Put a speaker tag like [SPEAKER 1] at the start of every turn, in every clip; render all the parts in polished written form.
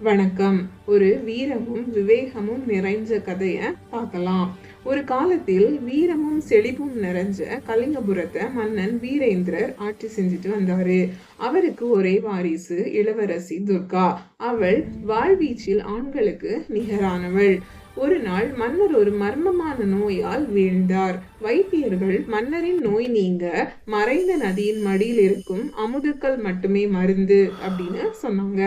[SPEAKER 1] வணக்கம். ஒரு வீரமும் விவேகமும் நிறைஞ்ச கதைய பார்க்கலாம். ஒரு காலத்தில் வீரமும் செழிப்பும் நிறைஞ்ச கலிங்கபுரத்தை மன்னன் வீரேந்திரர் ஆட்சி செஞ்சுட்டு வந்தாரு. அவருக்கு ஒரே வாரிசு இளவரசி துர்கா. அவள் வாழ்வீச்சில் ஆண்களுக்கு நிகரானவள். ஒரு நாள் மன்னர் ஒரு மர்மமான நோயால் வீழ்ந்தார். வைத்தியர்கள் மன்னரின் நோய் நீங்க மறைந்த நதியின் மடியில் இருக்கும் அமுதுக்கள் மட்டுமே மருந்து அப்படின்னு சொன்னாங்க.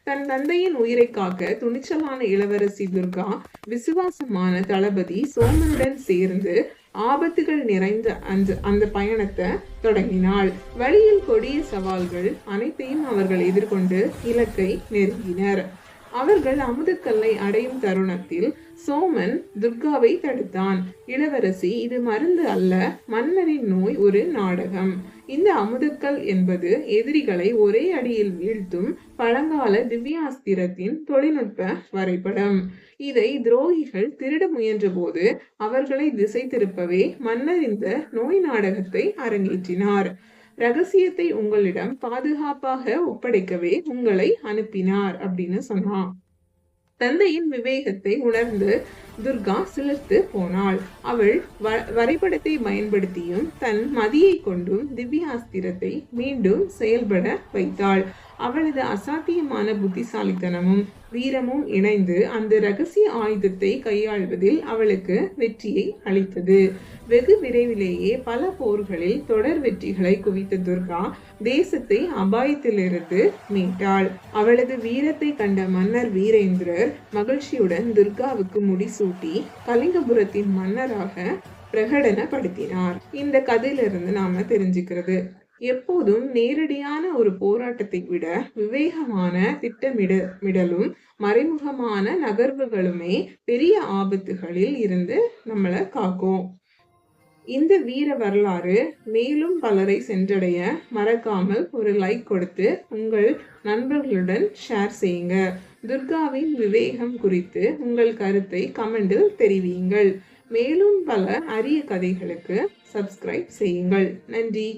[SPEAKER 1] தன் தந்தையின் உயிரை காக்க துணிச்சலான இளவரசி துர்கா விசுவாசமான தளபதி சோமனுடன் சேர்ந்து ஆபத்துகள் நிறைந்த அந்த பயணத்தை தொடங்கினாள். வழியில் கொடிய சவால்கள் அனைத்தையும் அவர்கள் எதிர்கொண்டு இலக்கை நெருங்கினர். அவர்கள் அமுதக்கல்லை அடையும் தருணத்தில் சோமன் துர்காவை தடுத்தான். இளவரசி, இது மருந்து அல்ல, மன்னரின் நோய் ஒரு நாடகம். இந்த அமுதக்கல் என்பது எதிரிகளை ஒரே அடியில் வீழ்த்தும் பழங்கால திவ்யாஸ்திரத்தின் தொழில்நுட்ப வரைபடம். இதை துரோகிகள் திருட முயன்ற போது அவர்களை திசை திருப்பவே மன்னர் இந்த நோய் நாடகத்தை அரங்கேற்றினார். ரகசியத்தை உங்களிடம் பாதுகாப்பாக ஒப்படைக்கவே உங்களை அனுப்பினார் அப்படின்னு சொன்னான். தந்தையின் விவேகத்தை உணர்ந்து துர்கா சிலிர்த்து போனாள். அவள் வரைபடத்தை பயன்படுத்தியும் தன் மதியை கொண்டும் திவ்யாஸ்திரத்தை மீண்டும் செயல்பட வைத்தாள். அவளது அசாத்தியமான புத்திசாலித்தனமும் வீரமும் இணைந்து அந்த ரகசிய ஆயுதத்தை கையாள்வதில் அவளுக்கு வெற்றியை அளித்தது. வெகு விரைவிலேயே பல போர்களில் தொடர் வெற்றிகளை குவித்த துர்கா தேசத்தை அபாயத்திலிருந்து மீட்டாள். அவளது வீரத்தை கண்ட மன்னர் வீரேந்திரர் மகிழ்ச்சியுடன் துர்காவுக்கு முடிசூட்டி கலிங்கபுரத்தின் மன்னராக பிரகடனப்படுத்தினார். இந்த கதையிலிருந்து நாம தெரிஞ்சுக்கிறது, எப்போதும் நேரடியான ஒரு போராட்டத்தை விட விவேகமான திட்டமிடலும் மறைமுகமான நகர்வுகளுமே பெரிய ஆபத்துகளில் இருந்து நம்மளை காக்கும். இந்த வீர வரலாறு மேலும் பலரை சென்றடைய மறக்காமல் ஒரு லைக் கொடுத்து உங்கள் நண்பர்களுடன் ஷேர் செய்யுங்க. துர்காவின் விவேகம் குறித்து உங்கள் கருத்தை கமெண்டில் தெரிவியுங்கள். மேலும் பல அரிய கதைகளுக்கு சப்ஸ்கிரைப் செய்யுங்கள். நன்றி.